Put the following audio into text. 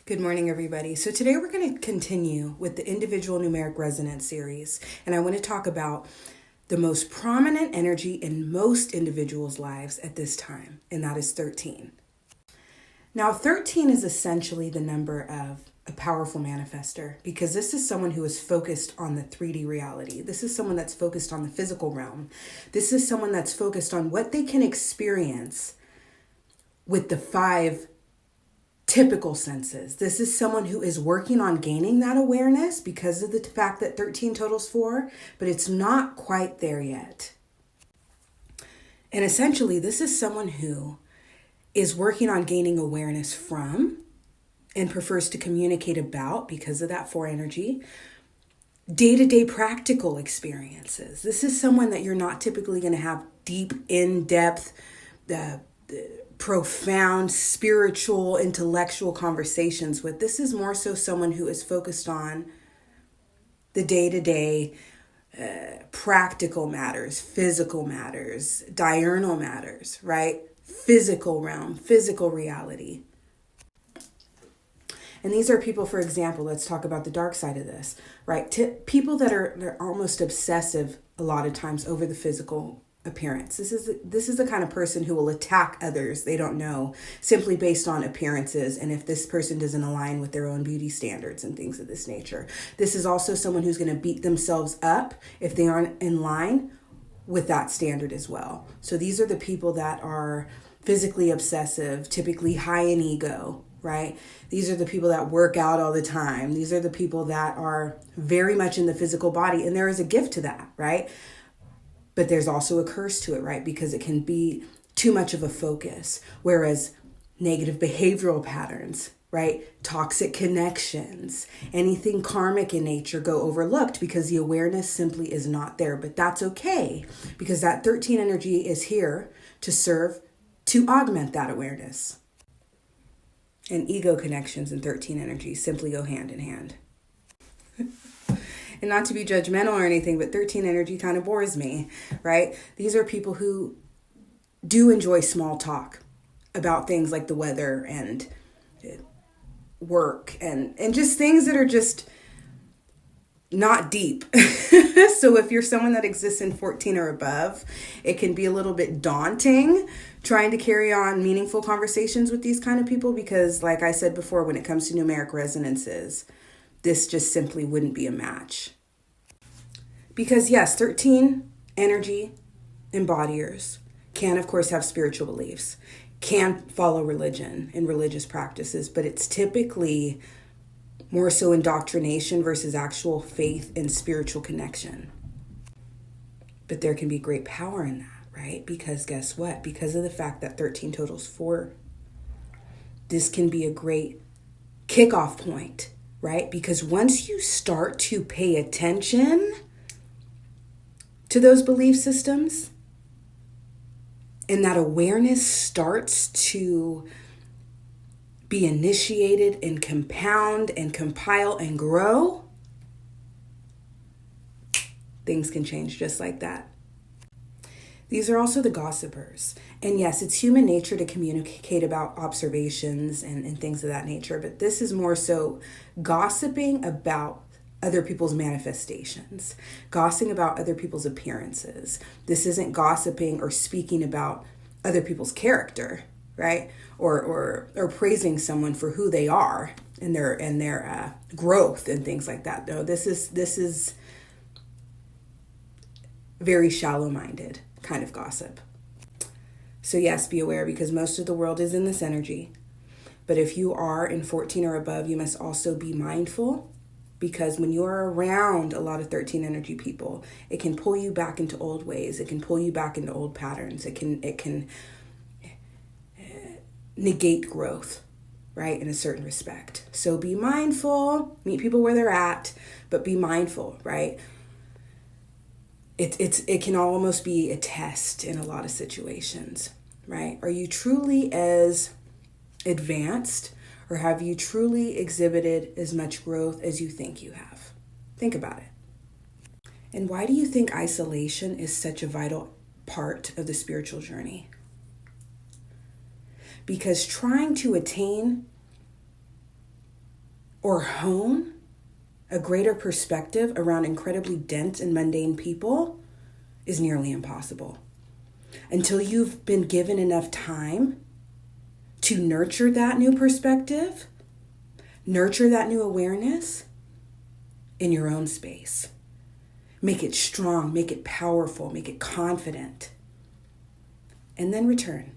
Good morning, everybody. So today we're going to continue with the individual numeric resonance series, and I want to talk about the most prominent energy in most individuals' lives at this time, and that is 13. Now, 13 is essentially the number of a powerful manifester because this is someone who is focused on the 3D reality. This is someone that's focused on the physical realm. This is someone that's focused on what they can experience with the 5 typical senses. This is someone who is working on gaining that awareness because of the fact that 13 totals 4, but it's not quite there yet. And essentially, this is someone who is working on gaining awareness from and prefers to communicate about, because of that 4 energy, day-to-day practical experiences. This is someone that you're not typically going to have deep, in-depth, profound, spiritual, intellectual conversations with. This is more so someone who is focused on the day-to-day practical matters, physical matters, diurnal matters, right? Physical realm, physical reality. And these are people, for example, let's talk about the dark side of this, right? People that are almost obsessive a lot of times over the physical appearance. This is the kind of person who will attack others they don't know simply based on appearances and if this person doesn't align with their own beauty standards and things of this nature. This is also someone who's going to beat themselves up if they aren't in line with that standard as well. So these are the people that are physically obsessive, typically high in ego, right? These are the people that work out all the time. These are the people that are very much in the physical body, and there is a gift to that, right? But there's also a curse to it, right? Because it can be too much of a focus. Whereas negative behavioral patterns, right? Toxic connections, anything karmic in nature go overlooked because the awareness simply is not there. But that's okay because that 13 energy is here to serve to augment that awareness. And ego connections and 13 energy simply go hand in hand. And not to be judgmental or anything, but 13 energy kind of bores me, right? These are people who do enjoy small talk about things like the weather and work and just things that are just not deep. So if you're someone that exists in 14 or above, it can be a little bit daunting trying to carry on meaningful conversations with these kind of people because, like I said before, when it comes to numeric resonances, this just simply wouldn't be a match. Because yes, 13 energy embodiers can, of course, have spiritual beliefs, can follow religion and religious practices, but it's typically more so indoctrination versus actual faith and spiritual connection. But there can be great power in that, right? Because guess what? Because of the fact that 13 totals 4, this can be a great kickoff point, right? Because once you start to pay attention to those belief systems and that awareness starts to be initiated and compound and compile and grow, things can change just like that. These are also the gossipers. And yes, it's human nature to communicate about observations and things of that nature, but this is more so gossiping about other people's manifestations, gossiping about other people's appearances. This isn't gossiping or speaking about other people's character, right? Or praising someone for who they are and their growth and things like that. No, this is very shallow-minded kind of gossip. So yes, be aware because most of the world is in this energy. But if you are in 14 or above, you must also be mindful because when you're around a lot of 13 energy people, it can pull you back into old ways. It can pull you back into old patterns. It can negate growth, right, in a certain respect. So be mindful, meet people where they're at, but be mindful, right? It can almost be a test in a lot of situations, right? Are you truly as advanced or have you truly exhibited as much growth as you think you have? Think about it. And why do you think isolation is such a vital part of the spiritual journey? Because trying to attain or hone a greater perspective around incredibly dense and mundane people is nearly impossible. Until you've been given enough time to nurture that new perspective, nurture that new awareness in your own space. Make it strong, make it powerful, make it confident. And then return.